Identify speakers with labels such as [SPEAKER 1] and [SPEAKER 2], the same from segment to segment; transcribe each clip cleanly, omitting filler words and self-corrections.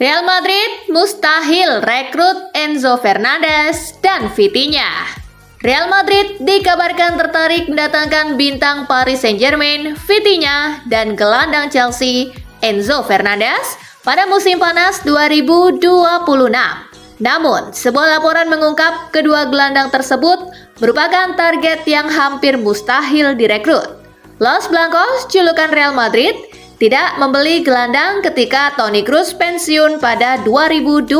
[SPEAKER 1] Real Madrid mustahil rekrut Enzo Fernandez dan Vitinha. Real Madrid dikabarkan tertarik mendatangkan bintang Paris Saint-Germain, Vitinha, dan gelandang Chelsea, Enzo Fernandez, pada musim panas 2026. Namun, sebuah laporan mengungkap kedua gelandang tersebut merupakan target yang hampir mustahil direkrut. Los Blancos, julukan Real Madrid, tidak membeli gelandang ketika Toni Kroos pensiun pada 2024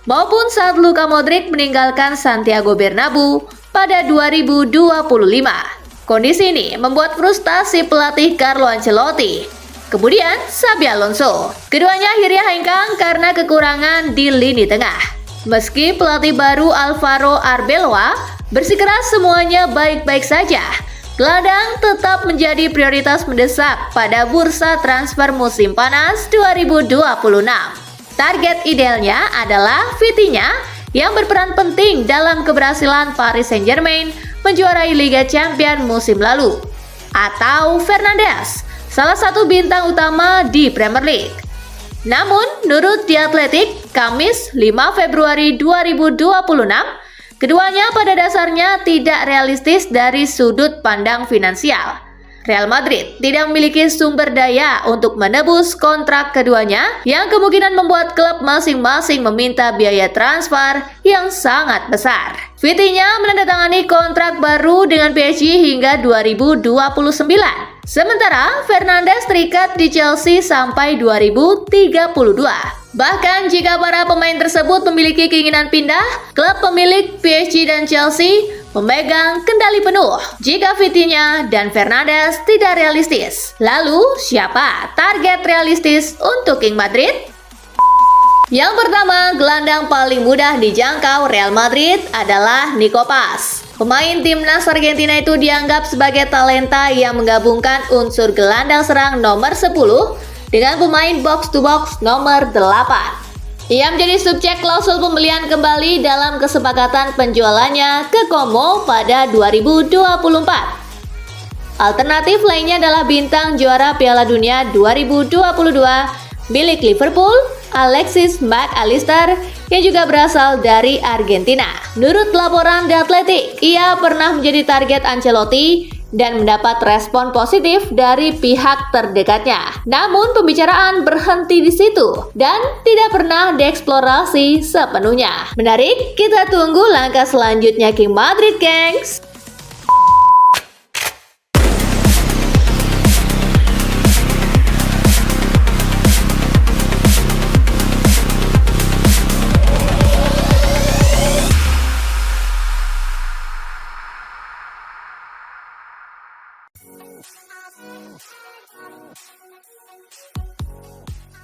[SPEAKER 1] maupun saat Luka Modric meninggalkan Santiago Bernabeu pada 2025. Kondisi ini membuat frustasi pelatih Carlo Ancelotti. Kemudian Xabi Alonso. Keduanya akhirnya hengkang karena kekurangan di lini tengah. Meski pelatih baru Alvaro Arbeloa bersikeras semuanya baik-baik saja, gelandang tetap menjadi prioritas mendesak pada bursa transfer musim panas 2026. Target idealnya adalah Vitinha yang berperan penting dalam keberhasilan Paris Saint-Germain menjuarai Liga Champions musim lalu, atau Fernandes, salah satu bintang utama di Premier League. Namun, menurut The Athletic, Kamis 5 Februari 2026, keduanya pada dasarnya tidak realistis dari sudut pandang finansial. Real Madrid tidak memiliki sumber daya untuk menebus kontrak keduanya yang kemungkinan membuat klub masing-masing meminta biaya transfer yang sangat besar. Vitinha menandatangani kontrak baru dengan PSG hingga 2029. Sementara Fernandes terikat di Chelsea sampai 2032. Bahkan jika para pemain tersebut memiliki keinginan pindah, klub pemilik PSG dan Chelsea memegang kendali penuh jika Vitinha dan Fernandes tidak realistis. Lalu, siapa target realistis untuk King Madrid? Yang pertama, gelandang paling mudah dijangkau Real Madrid adalah Nico Paz. Pemain timnas Argentina itu dianggap sebagai talenta yang menggabungkan unsur gelandang serang nomor 10 dengan pemain box-to-box nomor 8. Ia menjadi subjek klausul pembelian kembali dalam kesepakatan penjualannya ke Como pada 2024. Alternatif lainnya adalah bintang juara Piala Dunia 2022 milik Liverpool, Alexis Mac Allister, yang juga berasal dari Argentina. Menurut laporan The Athletic, ia pernah menjadi target Ancelotti dan mendapat respon positif dari pihak terdekatnya. Namun pembicaraan berhenti di situ dan tidak pernah dieksplorasi sepenuhnya. Menarik, kita tunggu langkah selanjutnya King Madrid, gengs!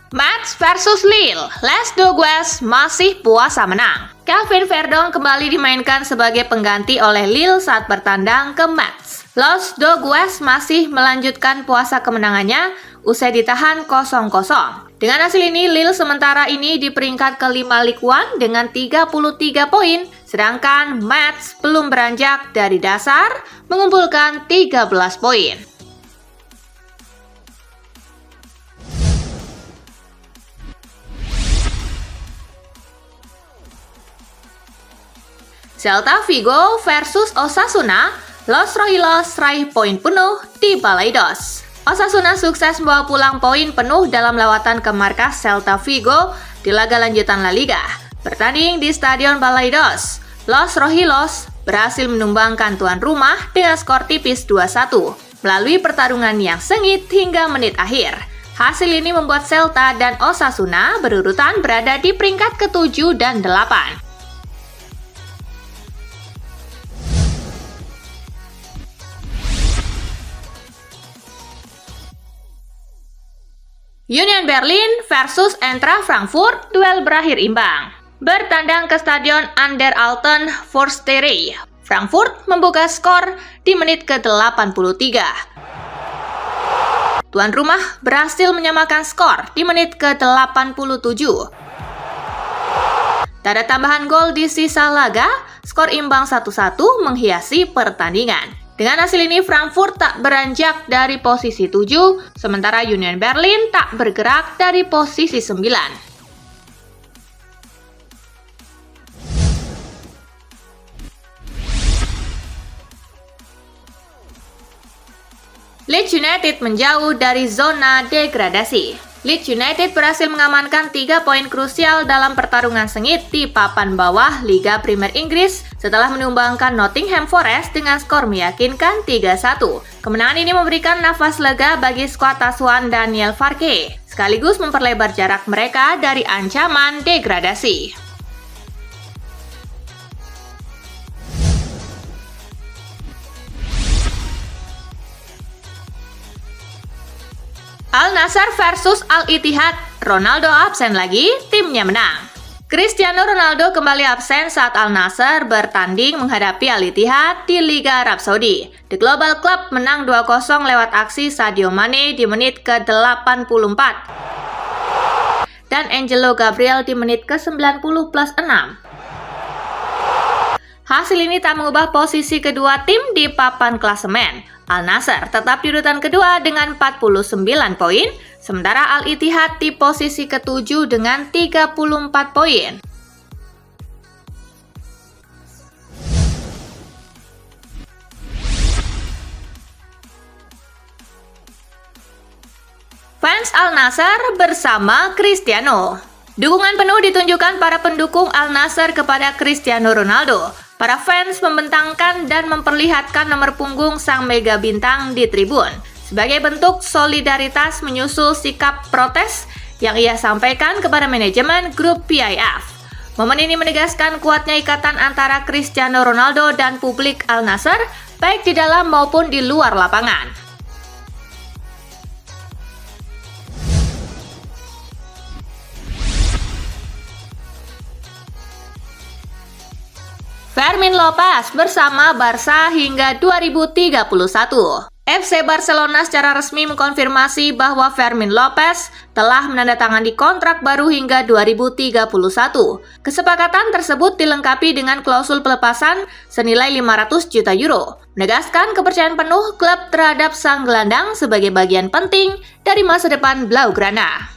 [SPEAKER 1] Metz versus Lille, Les Dogues masih puasa menang. Kevin Verdon kembali dimainkan sebagai pengganti oleh Lille saat bertandang ke Metz. Les Dogues masih melanjutkan puasa kemenangannya usai ditahan 0-0. Dengan hasil ini, Lille sementara ini di peringkat kelima Ligue 1 dengan 33 poin, sedangkan Metz belum beranjak dari dasar mengumpulkan 13 poin. Celta Vigo versus Osasuna, Los Rojillos raih poin penuh di Balaidos. Osasuna sukses membawa pulang poin penuh dalam lawatan ke markas Celta Vigo di laga lanjutan La Liga. Bertanding di Stadion Balaidos, Los Rojillos berhasil menumbangkan tuan rumah dengan skor tipis 2-1 melalui pertarungan yang sengit hingga menit akhir. Hasil ini membuat Celta dan Osasuna berurutan berada di peringkat ke-7 dan 8. Union Berlin versus Eintracht Frankfurt, duel berakhir imbang. Bertandang ke Stadion An der Alten Forsterij, Frankfurt membuka skor di menit ke-83. Tuan rumah berhasil menyamakan skor di menit ke-87. Tak ada tambahan gol di sisa laga, skor imbang 1-1 menghiasi pertandingan. Dengan hasil ini, Frankfurt tak beranjak dari posisi 7, sementara Union Berlin tak bergerak dari posisi 9. Leeds United menjauh dari zona degradasi. Leeds United berhasil mengamankan 3 poin krusial dalam pertarungan sengit di papan bawah Liga Premier Inggris setelah menumbangkan Nottingham Forest dengan skor meyakinkan 3-1. Kemenangan ini memberikan nafas lega bagi skuad asuhan Daniel Farke, sekaligus memperlebar jarak mereka dari ancaman degradasi. Al Nassr versus Al Ittihad, Ronaldo absen lagi, timnya menang. Cristiano Ronaldo kembali absen saat Al Nassr bertanding menghadapi Al Ittihad di Liga Arab Saudi. The Global Club menang 2-0 lewat aksi Sadio Mane di menit ke-84 dan Angelo Gabriel di menit ke-90+6. Hasil ini tak mengubah posisi kedua tim di papan klasemen. Al Nassr tetap di urutan kedua dengan 49 poin, sementara Al Ittihad di posisi ke-7 dengan 34 poin. Fans Al Nassr bersama Cristiano. Dukungan penuh ditunjukkan para pendukung Al Nassr kepada Cristiano Ronaldo. Para fans membentangkan dan memperlihatkan nomor punggung sang mega bintang di tribun sebagai bentuk solidaritas menyusul sikap protes yang ia sampaikan kepada manajemen grup PIF. Momen ini menegaskan kuatnya ikatan antara Cristiano Ronaldo dan publik Al Nassr, baik di dalam maupun di luar lapangan. Fermin Lopez bersama Barca hingga 2031. FC Barcelona secara resmi mengkonfirmasi bahwa Fermin Lopez telah menandatangani kontrak baru hingga 2031. Kesepakatan tersebut dilengkapi dengan klausul pelepasan senilai 500 juta euro, menegaskan kepercayaan penuh klub terhadap sang gelandang sebagai bagian penting dari masa depan Blaugrana.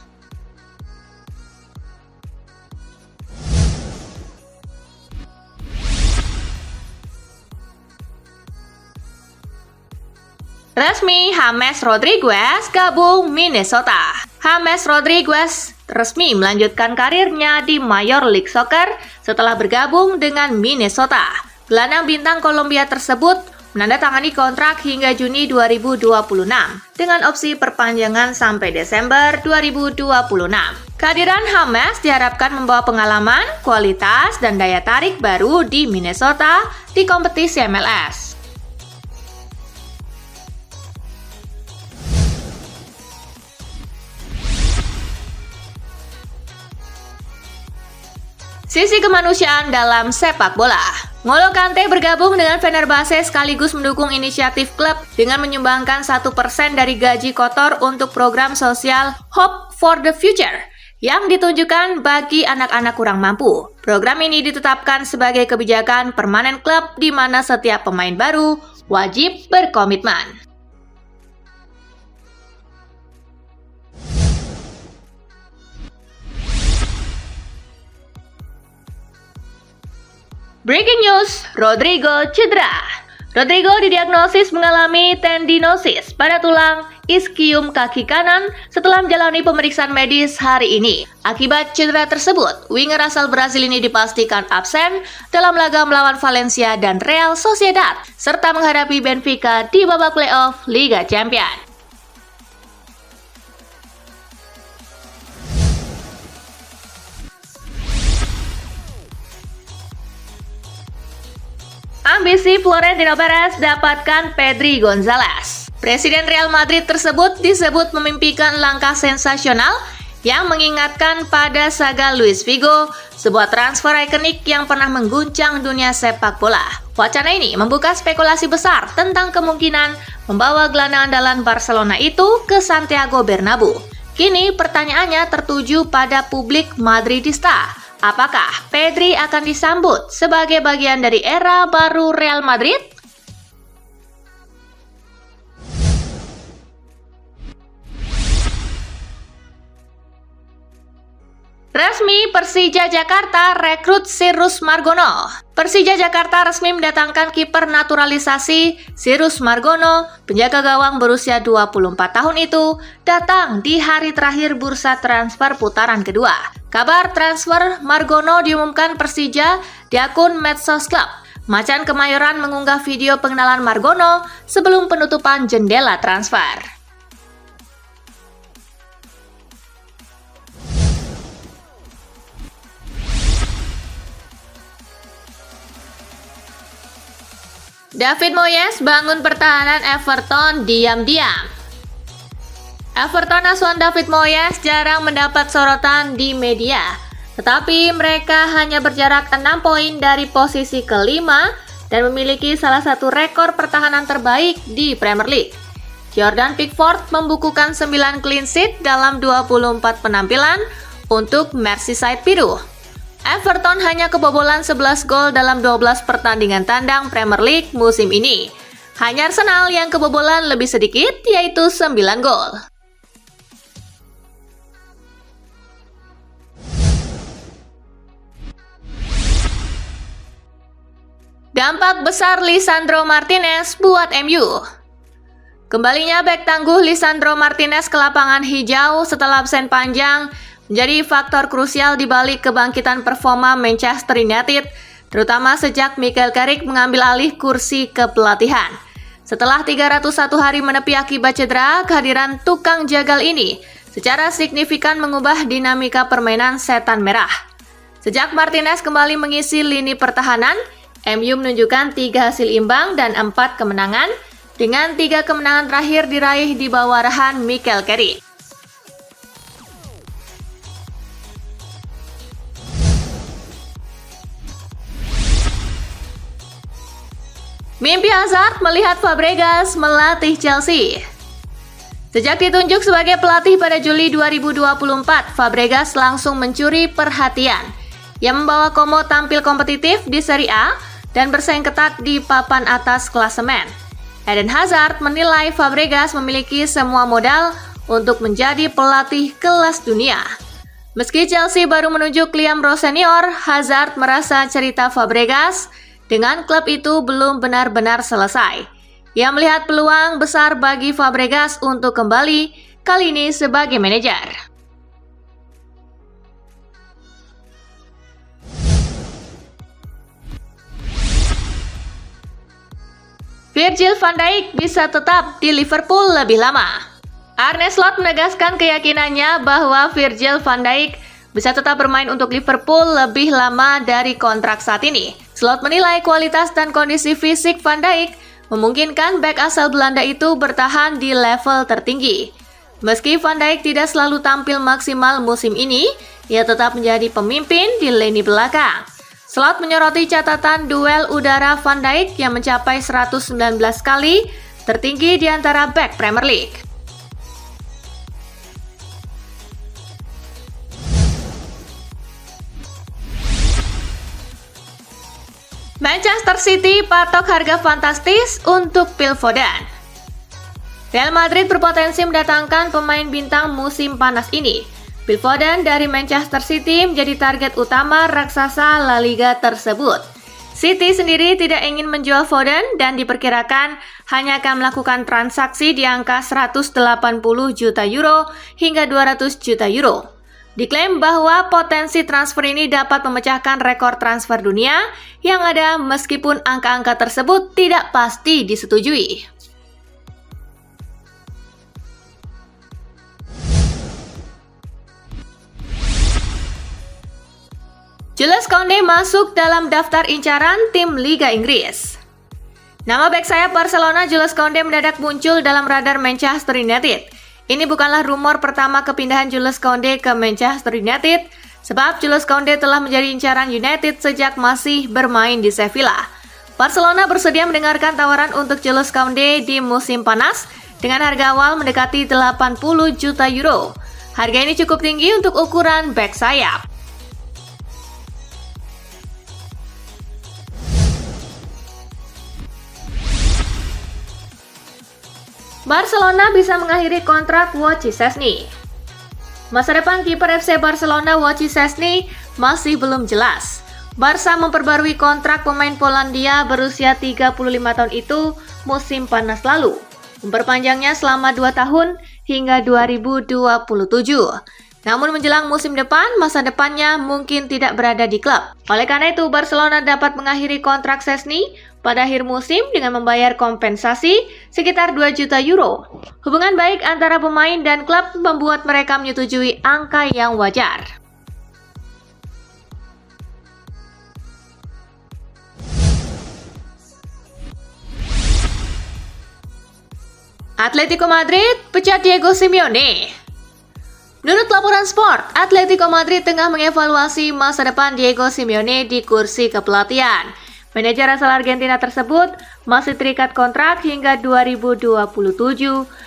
[SPEAKER 1] Resmi, James Rodriguez gabung Minnesota. James Rodriguez resmi melanjutkan karirnya di Major League Soccer setelah bergabung dengan Minnesota. Gelandang bintang Kolombia tersebut menandatangani kontrak hingga Juni 2026 dengan opsi perpanjangan sampai Desember 2026. Kehadiran James diharapkan membawa pengalaman, kualitas, dan daya tarik baru di Minnesota di kompetisi MLS. Sisi kemanusiaan dalam sepak bola. N'Golo Kante bergabung dengan Fenerbahce sekaligus mendukung inisiatif klub dengan menyumbangkan 1% dari gaji kotor untuk program sosial Hope for the Future yang ditunjukkan bagi anak-anak kurang mampu. Program ini ditetapkan sebagai kebijakan permanen klub di mana setiap pemain baru wajib berkomitmen. Breaking news, Rodrigo cedera. Rodrigo didiagnosis mengalami tendinosis pada tulang ischium kaki kanan setelah menjalani pemeriksaan medis hari ini. Akibat cedera tersebut, winger asal Brasil ini dipastikan absen dalam laga melawan Valencia dan Real Sociedad, serta menghadapi Benfica di babak playoff Liga Champions. Ambisi Florentino Perez dapatkan Pedri Gonzalez. Presiden Real Madrid tersebut disebut memimpikan langkah sensasional yang mengingatkan pada saga Luis Figo, sebuah transfer ikonik yang pernah mengguncang dunia sepak bola. Wacana ini membuka spekulasi besar tentang kemungkinan membawa gelandang andalan Barcelona itu ke Santiago Bernabeu. Kini pertanyaannya tertuju pada publik Madridista. Apakah Pedri akan disambut sebagai bagian dari era baru Real Madrid? Resmi, Persija Jakarta rekrut Sirus Margono. Persija Jakarta resmi mendatangkan kiper naturalisasi Cyrus Margono, penjaga gawang berusia 24 tahun itu, datang di hari terakhir bursa transfer putaran kedua. Kabar transfer Margono diumumkan Persija di akun medsos klub. Macan Kemayoran mengunggah video pengenalan Margono sebelum penutupan jendela transfer. David Moyes bangun pertahanan Everton diam-diam. Everton asuhan David Moyes jarang mendapat sorotan di media, tetapi mereka hanya berjarak 6 poin dari posisi kelima dan memiliki salah satu rekor pertahanan terbaik di Premier League. Jordan Pickford membukukan 9 clean sheet dalam 24 penampilan untuk Merseyside biru. Everton hanya kebobolan 11 gol dalam 12 pertandingan tandang Premier League musim ini. Hanya Arsenal yang kebobolan lebih sedikit, yaitu 9 gol. Dampak besar Lisandro Martinez buat MU. Kembalinya bek tangguh Lisandro Martinez ke lapangan hijau setelah absen panjang menjadi faktor krusial di balik kebangkitan performa Manchester United, terutama sejak Michael Carrick mengambil alih kursi kepelatihan. Setelah 301 hari menepi akibat cedera, kehadiran tukang jagal ini secara signifikan mengubah dinamika permainan setan merah. Sejak Martinez kembali mengisi lini pertahanan, MU menunjukkan 3 hasil imbang dan 4 kemenangan, dengan 3 kemenangan terakhir diraih di bawah arahan Michael Carrick. Mimpi Hazard melihat Fabregas melatih Chelsea. Sejak ditunjuk sebagai pelatih pada Juli 2024, Fabregas langsung mencuri perhatian. Ia membawa Como tampil kompetitif di Serie A dan bersaing ketat di papan atas klasemen. Eden Hazard menilai Fabregas memiliki semua modal untuk menjadi pelatih kelas dunia. Meski Chelsea baru menunjuk Liam Rose Senior, Hazard merasa cerita Fabregas dengan klub itu belum benar-benar selesai. Ia melihat peluang besar bagi Fabregas untuk kembali, kali ini sebagai manajer. Virgil van Dijk bisa tetap di Liverpool lebih lama. Arne Slot menegaskan keyakinannya bahwa Virgil van Dijk bisa tetap bermain untuk Liverpool lebih lama dari kontrak saat ini. Slot menilai kualitas dan kondisi fisik Van Dijk memungkinkan bek asal Belanda itu bertahan di level tertinggi. Meski Van Dijk tidak selalu tampil maksimal musim ini, ia tetap menjadi pemimpin di lini belakang. Slot menyoroti catatan duel udara Van Dijk yang mencapai 119 kali, tertinggi di antara bek Premier League. Manchester City patok harga fantastis untuk Phil Foden. Real Madrid berpotensi mendatangkan pemain bintang musim panas ini. Phil Foden dari Manchester City menjadi target utama raksasa La Liga tersebut. City sendiri tidak ingin menjual Foden dan diperkirakan hanya akan melakukan transaksi di angka 180 juta euro hingga 200 juta euro. Diklaim bahwa potensi transfer ini dapat memecahkan rekor transfer dunia yang ada meskipun angka-angka tersebut tidak pasti disetujui. Jules Koundé masuk dalam daftar incaran tim Liga Inggris. Nama bek sayap Barcelona Jules Koundé mendadak muncul dalam radar Manchester United. Ini bukanlah rumor pertama kepindahan Jules Koundé ke Manchester United, sebab Jules Koundé telah menjadi incaran United sejak masih bermain di Sevilla. Barcelona bersedia mendengarkan tawaran untuk Jules Koundé di musim panas dengan harga awal mendekati 80 juta euro. Harga ini cukup tinggi untuk ukuran bek sayap. Barcelona bisa mengakhiri kontrak Wojciech Szczesny. Masa depan kiper FC Barcelona Wojciech Szczesny masih belum jelas. Barca memperbarui kontrak pemain Polandia berusia 35 tahun itu musim panas lalu, memperpanjangnya selama 2 tahun hingga 2027. Namun menjelang musim depan, masa depannya mungkin tidak berada di klub. Oleh karena itu, Barcelona dapat mengakhiri kontrak Szczęsny pada akhir musim dengan membayar kompensasi sekitar 2 juta euro. Hubungan baik antara pemain dan klub membuat mereka menyetujui angka yang wajar. Atletico Madrid pecat Diego Simeone. Menurut laporan Sport, Atletico Madrid tengah mengevaluasi masa depan Diego Simeone di kursi kepelatihan. Manajer asal Argentina tersebut masih terikat kontrak hingga 2027,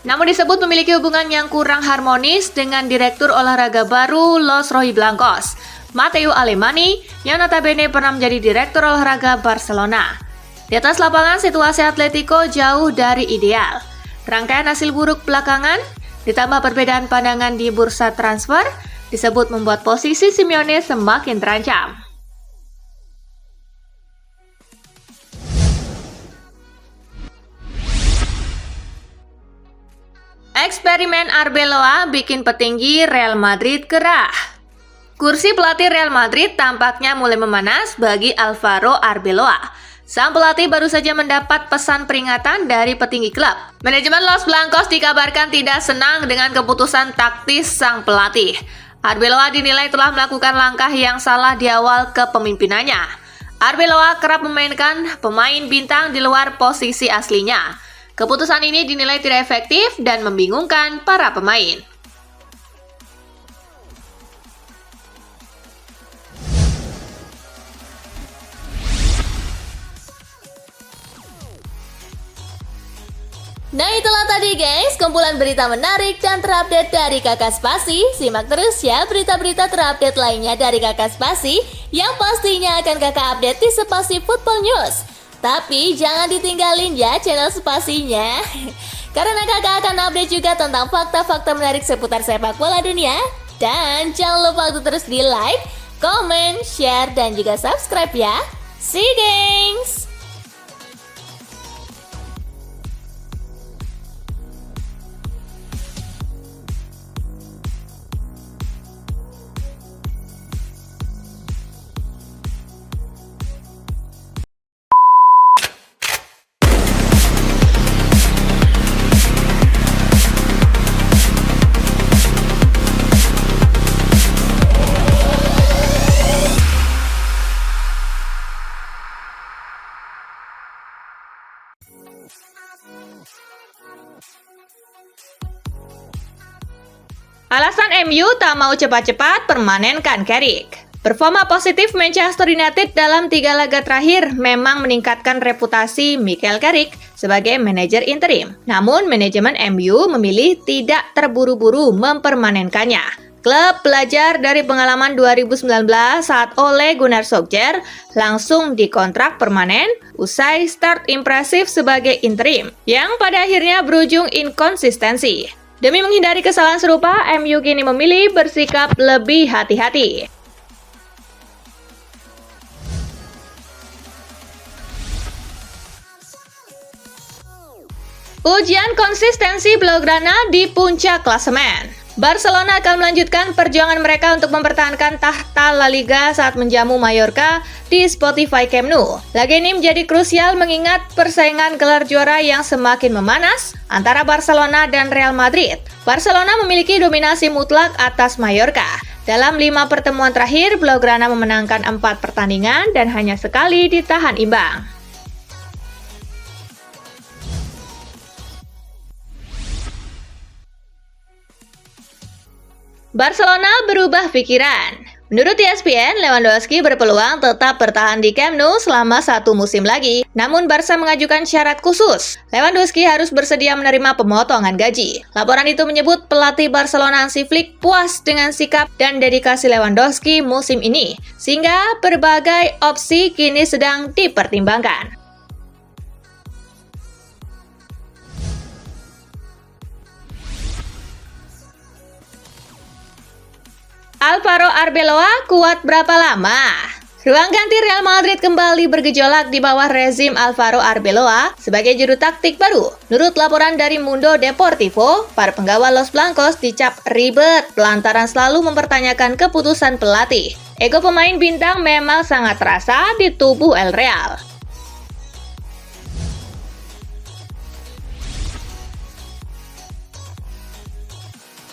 [SPEAKER 1] namun disebut memiliki hubungan yang kurang harmonis dengan direktur olahraga baru Los Rojiblancos, Mateu Alemany, yang notabene pernah menjadi direktur olahraga Barcelona. Di atas lapangan, situasi Atletico jauh dari ideal. Rangkaian hasil buruk belakangan ditambah perbedaan pandangan di bursa transfer disebut membuat posisi Simeone semakin terancam. Eksperimen Arbeloa bikin petinggi Real Madrid gerah. Kursi pelatih Real Madrid tampaknya mulai memanas bagi Alvaro Arbeloa. Sang pelatih baru saja mendapat pesan peringatan dari petinggi klub. Manajemen Los Blancos dikabarkan tidak senang dengan keputusan taktis sang pelatih. Arbeloa dinilai telah melakukan langkah yang salah di awal kepemimpinannya. Arbeloa kerap memainkan pemain bintang di luar posisi aslinya. Keputusan ini dinilai tidak efektif dan membingungkan para pemain. Nah itulah tadi guys, kumpulan berita menarik dan terupdate dari Kakak Spasi. Simak terus ya berita-berita terupdate lainnya dari Kakak Spasi yang pastinya akan Kakak update di Spasi Football News. Tapi jangan ditinggalin ya channel Spasinya, karena Kakak akan update juga tentang fakta-fakta menarik seputar sepak bola dunia. Dan jangan lupa untuk terus di like, comment, share, dan juga subscribe ya. See you guys! Alasan MU tak mau cepat-cepat permanenkan Carrick. Performa positif Manchester United dalam 3 laga terakhir memang meningkatkan reputasi Michael Carrick sebagai manajer interim. Namun manajemen MU memilih tidak terburu-buru mempermanenkannya. Klub belajar dari pengalaman 2019 saat Ole Gunnar Solskjaer langsung dikontrak permanen usai start impresif sebagai interim yang pada akhirnya berujung inkonsistensi. Demi menghindari kesalahan serupa, MU kini memilih bersikap lebih hati-hati. Ujian konsistensi Blaugrana di puncak klasemen. Barcelona akan melanjutkan perjuangan mereka untuk mempertahankan tahta La Liga saat menjamu Mallorca di Spotify Camp Nou. Laga ini menjadi krusial mengingat persaingan gelar juara yang semakin memanas antara Barcelona dan Real Madrid. Barcelona memiliki dominasi mutlak atas Mallorca. Dalam 5 pertemuan terakhir, Blaugrana memenangkan 4 pertandingan dan hanya sekali ditahan imbang. Barcelona berubah pikiran. Menurut ESPN, Lewandowski berpeluang tetap bertahan di Camp Nou selama 1 musim lagi. Namun Barca mengajukan syarat khusus. Lewandowski harus bersedia menerima pemotongan gaji. Laporan itu menyebut pelatih Barcelona Hansi Flick puas dengan sikap dan dedikasi Lewandowski musim ini, sehingga berbagai opsi kini sedang dipertimbangkan. Alvaro Arbeloa kuat berapa lama? Ruang ganti Real Madrid kembali bergejolak di bawah rezim Alvaro Arbeloa sebagai juru taktik baru. Menurut laporan dari Mundo Deportivo, para penggawa Los Blancos dicap ribet lantaran selalu mempertanyakan keputusan pelatih. Ego pemain bintang memang sangat terasa di tubuh El Real.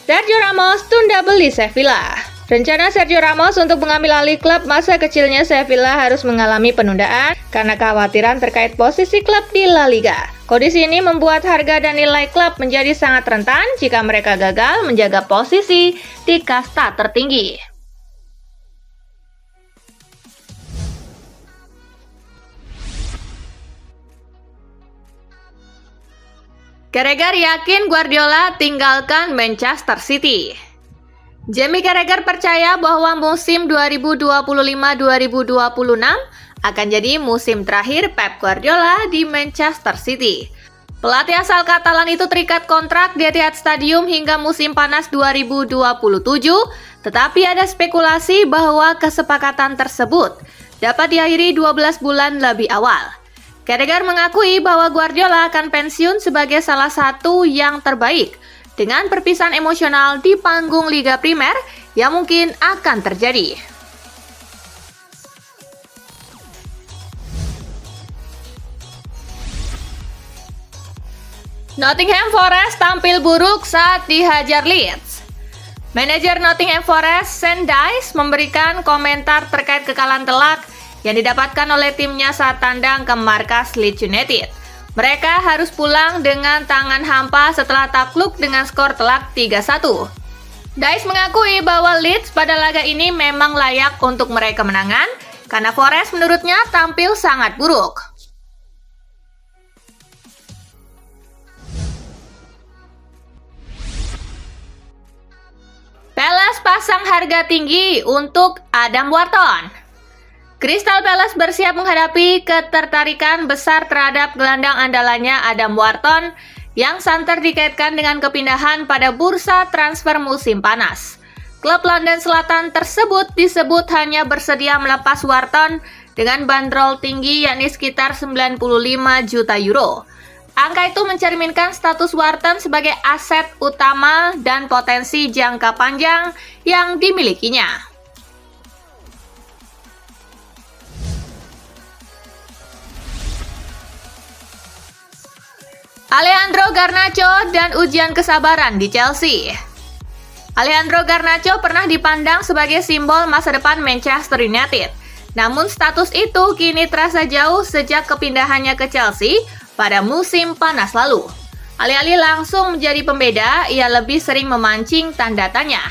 [SPEAKER 1] Sergio Ramos tunda beli Sevilla. Rencana Sergio Ramos untuk mengambil alih klub masa kecilnya Sevilla harus mengalami penundaan karena kekhawatiran terkait posisi klub di La Liga. Kondisi ini membuat harga dan nilai klub menjadi sangat rentan jika mereka gagal menjaga posisi di kasta tertinggi. Carragher yakin Guardiola tinggalkan Manchester City. Jamie Carragher percaya bahwa musim 2025-2026 akan jadi musim terakhir Pep Guardiola di Manchester City. Pelatih asal Katalan itu terikat kontrak di Etihad Stadium hingga musim panas 2027, tetapi ada spekulasi bahwa kesepakatan tersebut dapat diakhiri 12 bulan lebih awal. Carragher mengakui bahwa Guardiola akan pensiun sebagai salah satu yang terbaik dengan perpisahan emosional di panggung Liga Primer yang mungkin akan terjadi. Nottingham Forest tampil buruk saat dihajar Leeds. Manajer Nottingham Forest, Sean Dyche, memberikan komentar terkait kekalahan telak yang didapatkan oleh timnya saat tandang ke markas Leeds United. Mereka harus pulang dengan tangan hampa setelah takluk dengan skor telak 3-1. Dyche mengakui bahwa Leeds pada laga ini memang layak untuk meraih kemenangan karena Forest menurutnya tampil sangat buruk. Palace pasang harga tinggi untuk Adam Wharton. Crystal Palace bersiap menghadapi ketertarikan besar terhadap gelandang andalannya Adam Wharton yang santer dikaitkan dengan kepindahan pada bursa transfer musim panas. Klub London Selatan tersebut disebut hanya bersedia melepas Wharton dengan bandrol tinggi yakni sekitar 95 juta euro. Angka itu mencerminkan status Wharton sebagai aset utama dan potensi jangka panjang yang dimilikinya. Alejandro Garnacho dan ujian kesabaran di Chelsea. Alejandro Garnacho pernah dipandang sebagai simbol masa depan Manchester United. Namun status itu kini terasa jauh sejak kepindahannya ke Chelsea pada musim panas lalu. Alih-alih langsung menjadi pembeda, ia lebih sering memancing tanda tanya.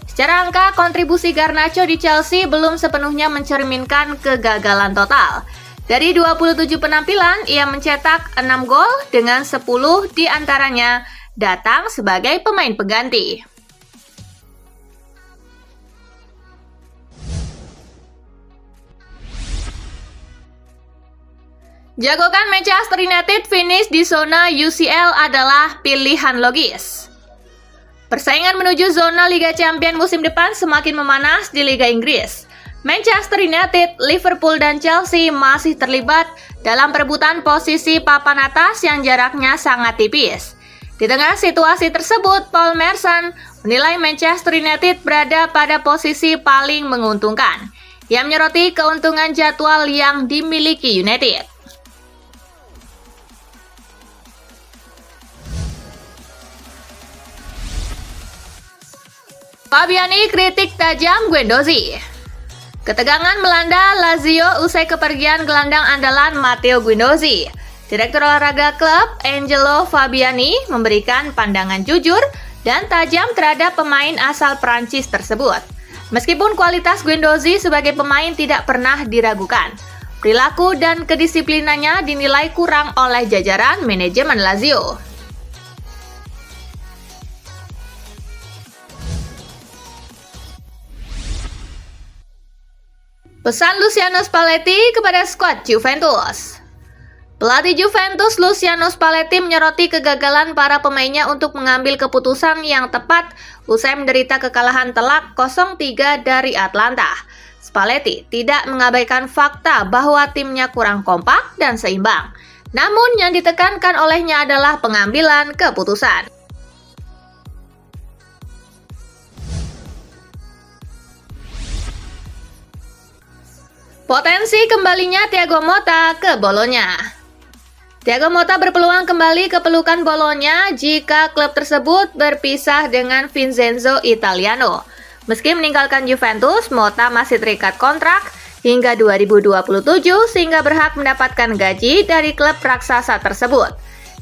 [SPEAKER 1] Secara angka, kontribusi Garnacho di Chelsea belum sepenuhnya mencerminkan kegagalan total. Dari 27 penampilan, ia mencetak 6 gol dengan 10 diantaranya datang sebagai pemain pengganti. Jagokan Manchester United finish di zona UCL adalah pilihan logis. Persaingan menuju zona Liga Champions musim depan semakin memanas di Liga Inggris. Manchester United, Liverpool, dan Chelsea masih terlibat dalam perebutan posisi papan atas yang jaraknya sangat tipis. Di tengah situasi tersebut, Paul Merson menilai Manchester United berada pada posisi paling menguntungkan. Ia menyoroti keuntungan jadwal yang dimiliki United. Fabiani kritik tajam Guendouzi. Ketegangan melanda Lazio usai kepergian gelandang andalan Matteo Guendouzi. Direktur olahraga klub Angelo Fabiani memberikan pandangan jujur dan tajam terhadap pemain asal Prancis tersebut. Meskipun kualitas Guendouzi sebagai pemain tidak pernah diragukan, perilaku dan kedisiplinannya dinilai kurang oleh jajaran manajemen Lazio. Pesan Luciano Spalletti kepada skuad Juventus. Pelatih Juventus Luciano Spalletti menyoroti kegagalan para pemainnya untuk mengambil keputusan yang tepat usai menderita kekalahan telak 0-3 dari Atlanta. Spalletti tidak mengabaikan fakta bahwa timnya kurang kompak dan seimbang. Namun yang ditekankan olehnya adalah pengambilan keputusan. Potensi kembalinya Thiago Motta ke Bolonya. Thiago Motta berpeluang kembali ke pelukan Bolonya jika klub tersebut berpisah dengan Vincenzo Italiano. Meski meninggalkan Juventus, Motta masih terikat kontrak hingga 2027 sehingga berhak mendapatkan gaji dari klub raksasa tersebut.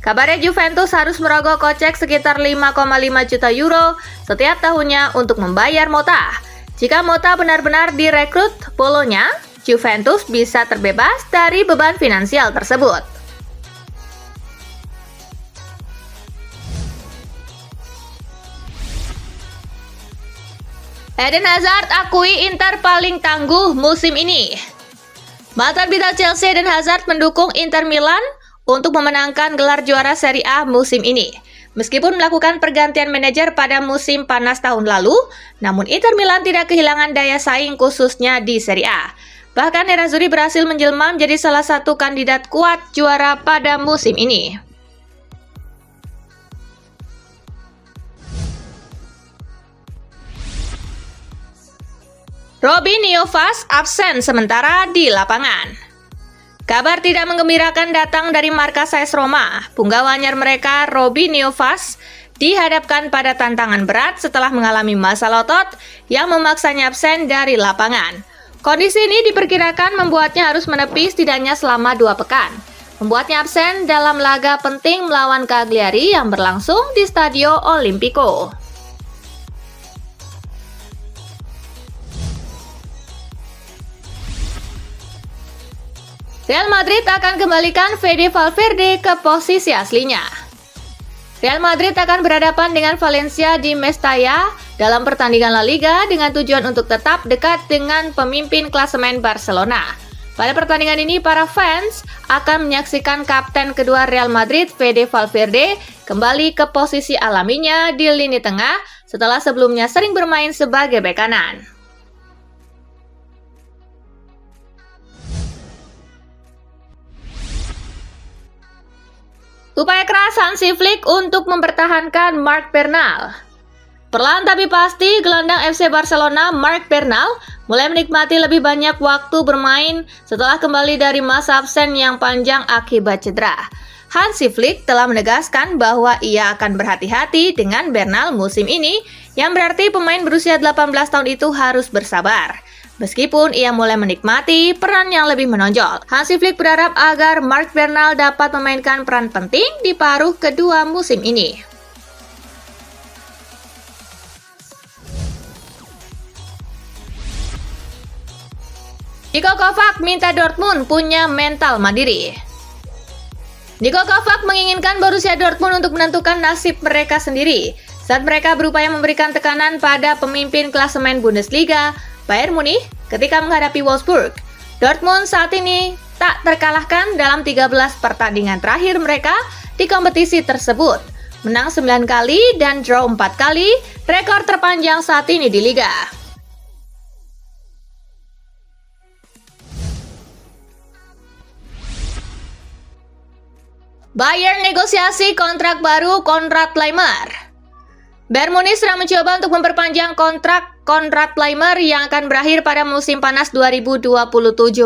[SPEAKER 1] Kabarnya Juventus harus merogoh kocek sekitar 5,5 juta euro setiap tahunnya untuk membayar Motta. Jika Motta benar-benar direkrut Bolonya, Juventus bisa terbebas dari beban finansial tersebut. Eden Hazard akui Inter paling tangguh musim ini. Mantan bintang Chelsea Eden Hazard mendukung Inter Milan untuk memenangkan gelar juara Serie A musim ini. Meskipun melakukan pergantian manajer pada musim panas tahun lalu, namun Inter Milan tidak kehilangan daya saing khususnya di Serie A. Bahkan Nerazzurri berhasil menjelma menjadi salah satu kandidat kuat juara pada musim ini. Robin Neovas absen sementara di lapangan. Kabar tidak menggembirakan datang dari markas AS Roma. Punggawa anyar mereka, Robin Neovas, dihadapkan pada tantangan berat setelah mengalami masalah otot yang memaksanya absen dari lapangan. Kondisi ini diperkirakan membuatnya harus menepi setidaknya selama 2 pekan. Membuatnya absen dalam laga penting melawan Cagliari yang berlangsung di Stadio Olimpico. Real Madrid akan kembalikan Fede Valverde ke posisi aslinya. Real Madrid akan berhadapan dengan Valencia di Mestalla dalam pertandingan La Liga dengan tujuan untuk tetap dekat dengan pemimpin klasemen Barcelona. Pada pertandingan ini, para fans akan menyaksikan kapten kedua Real Madrid, Fede Valverde, kembali ke posisi alaminya di lini tengah setelah sebelumnya sering bermain sebagai bek kanan. Upaya keras Hansi Flick untuk mempertahankan Marc Bernal. Perlahan tapi pasti, gelandang FC Barcelona Marc Bernal mulai menikmati lebih banyak waktu bermain setelah kembali dari masa absen yang panjang akibat cedera. Hansi Flick telah menegaskan bahwa ia akan berhati-hati dengan Bernal musim ini, yang berarti pemain berusia 18 tahun itu harus bersabar. Meskipun ia mulai menikmati peran yang lebih menonjol, Hansi Flick berharap agar Marc Bernal dapat memainkan peran penting di paruh kedua musim ini. Niko Kovac minta Dortmund punya mental mandiri. Niko Kovac menginginkan Borussia Dortmund untuk menentukan nasib mereka sendiri saat mereka berupaya memberikan tekanan pada pemimpin klasemen Bundesliga, Bayern Munich, ketika menghadapi Wolfsburg. Dortmund saat ini tak terkalahkan dalam 13 pertandingan terakhir mereka di kompetisi tersebut. Menang 9 kali dan draw 4 kali, rekor terpanjang saat ini di Liga. Bayern negosiasi kontrak baru Konrad Laimer. Bayern Munich sedang mencoba untuk memperpanjang kontrak Konrad Laimer yang akan berakhir pada musim panas 2027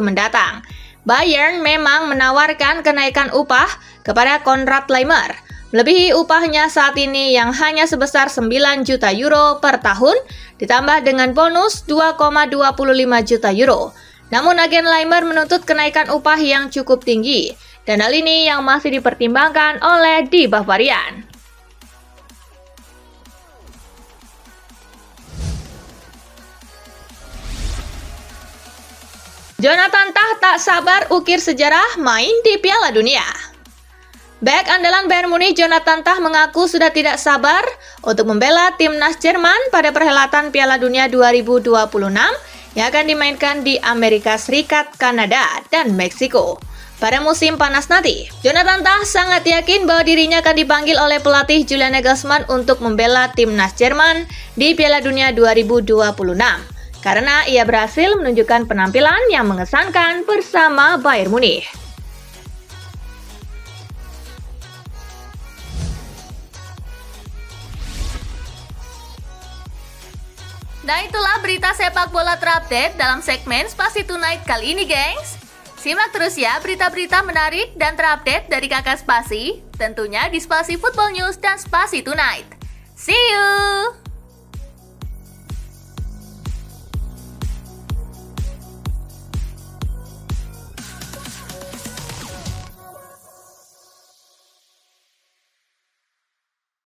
[SPEAKER 1] mendatang. Bayern memang menawarkan kenaikan upah kepada Konrad Laimer, melebihi upahnya saat ini yang hanya sebesar 9 juta euro per tahun, ditambah dengan bonus 2,25 juta euro. Namun agen Laimer menuntut kenaikan upah yang cukup tinggi, dan hal ini yang masih dipertimbangkan oleh Die Bavarian. Jonathan Tah tak sabar ukir sejarah main di Piala Dunia. Bek andalan Bayern Munich Jonathan Tah mengaku sudah tidak sabar untuk membela timnas Jerman pada perhelatan Piala Dunia 2026 yang akan dimainkan di Amerika Serikat, Kanada, dan Meksiko pada musim panas nanti. Jonathan Tah sangat yakin bahwa dirinya akan dipanggil oleh pelatih Julian Nagelsmann untuk membela timnas Jerman di Piala Dunia 2026. karena ia berhasil menunjukkan penampilan yang mengesankan bersama Bayern Munich. Nah, itulah berita sepak bola terupdate dalam segmen Spasi Tonight kali ini, gengs. Simak terus ya berita-berita menarik dan terupdate dari Kakak Spasi, tentunya di Spasi Football News dan Spasi Tonight. See you!